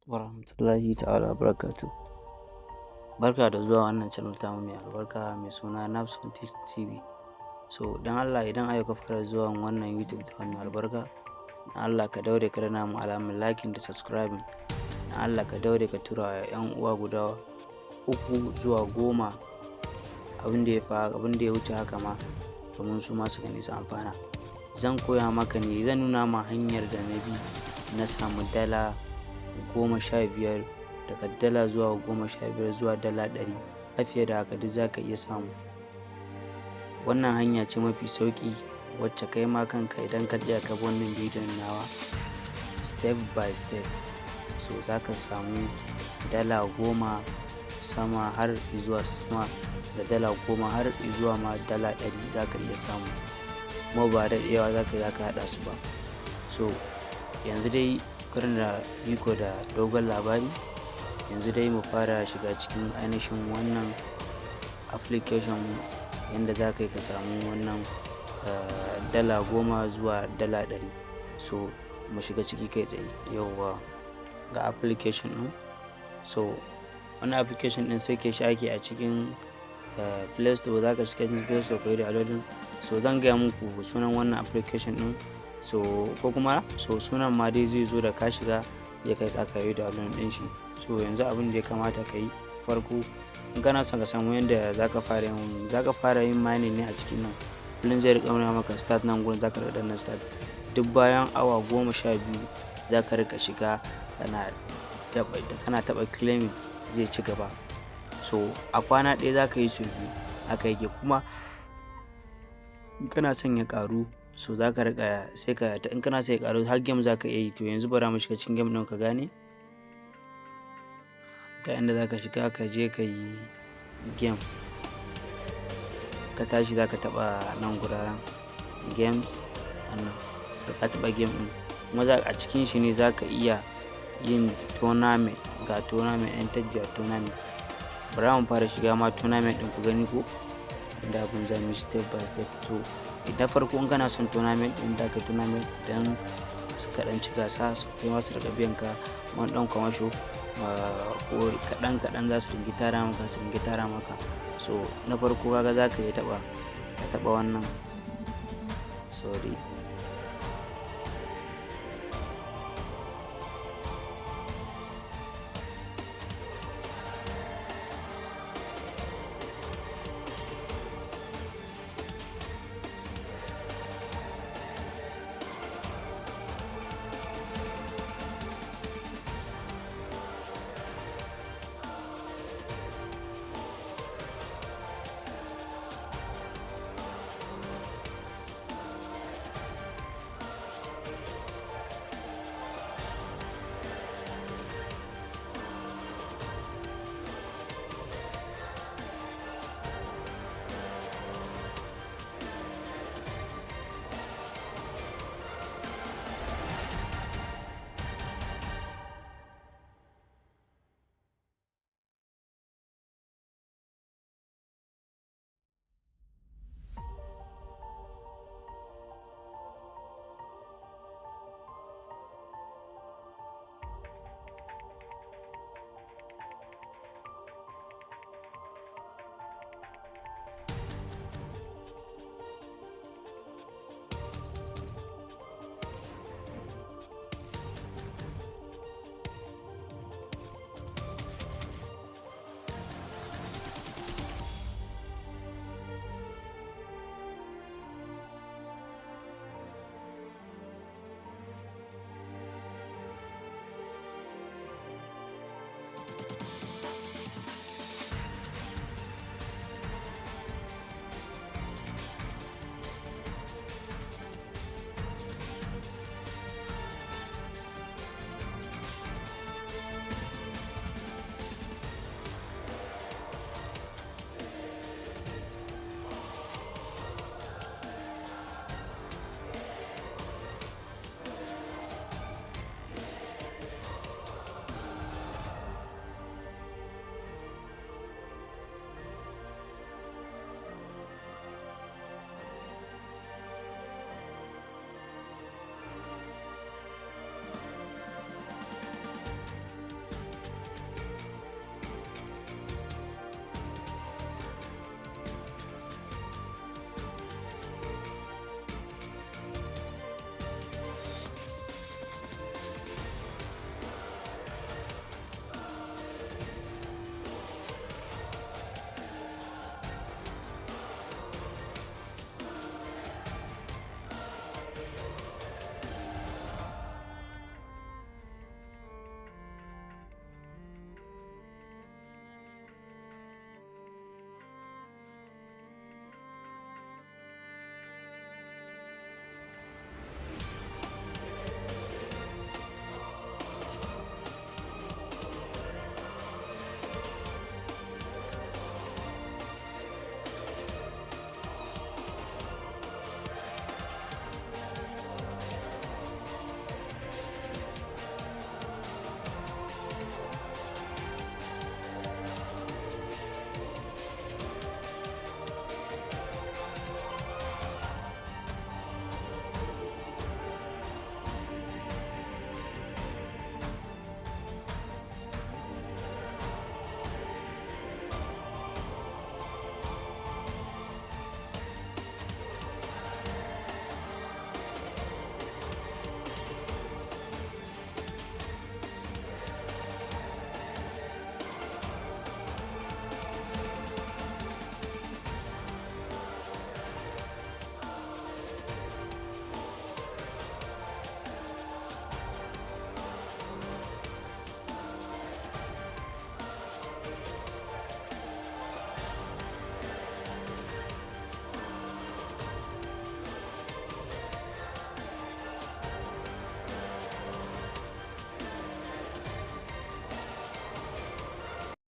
warahmatullahi ta'ala wabarakatuh. Barka da zuwa wannan channel tamu mai albarka mai suna Nafsun TV. So don Allah idan a yau ka fara zuwa wannan YouTube channel mai albarka, don Allah ka daure ka danna mu alamar liking da subscribing. Don Allah ka daure ka tura wa 'yan uwa guda 3 zuwa 10 abin da ya wuce haka ma, domin su ma su gani su amfana. Zan koya maka ne, zan nuna ma hanyar da na bi na samu dala 15, daga dala zuwa 15 zuwa dala 100, har fiye da haka duk za ka iya samu. Wannan hanya ce mafi sauƙi wacce kai ma kanka idan ka tsaya ka bi wannan bidiyon nawa step by step, so za ka samu dala 10 sama har zuwa sama, da dala 10 har zuwa ma dala 100 za ka iya samu, kuma ba daɗewa za ka haɗa su ba. So yanzu dai kar da biko da dogon labari, yanzu dai mu fara shiga cikin ainihin wannan application yanda za ka yi ka samu wannan dala 10 zuwa dala 100. So mu shiga ciki kai tsaye. Yauwa ga application ɗin. So wannan application ɗin sauke shi ake a cikin Play Store. Za ka shiga cikin Play Store ka yi downloading. So zan gaya muku sunan wannan application ɗin, so ko kuma so sunan ma dai zai zo da ka shiga ya kai ka yi download ɗin shi. So yanzu abin da ya kamata ka yi farko, in kana son ka samu yanda za ka fara yin mining ne a cikin nan. Kullum zai riƙa nuna maka start nan gurin, za ka riƙa danna start. Duk bayan awa 12 za ka riƙa shiga kana taɓa claiming, zai ci gaba. So a kwana ɗaya za ka yi sau 2 haka yake. Kuma in kana son ya ƙaru, so za ka riƙa in kana son ya ƙaru har game za ka iya yi. To yanzu bara mu shiga cikin game ɗin ka gane. Ga inda za ka shiga ka je ka yi game, ka tashi za ka taɓa nan guraren games, da ka taɓa game ɗin kuma a cikin shi ne za ka iya yin tournament. Ga tournament, enter your tournament. Bara mu fara shiga ma tournament ɗin ku gani ko inda abin za mu yi step by step. So idan farko in kana son tournament ɗin da ka tournament dan su kaɗan ci gasa, su kai ma su riƙa biyan ka wani ɗan kwamasho ko kaɗan za su ringi tara maka. So na farko kaga za ka iya taɓa wannan, sorry.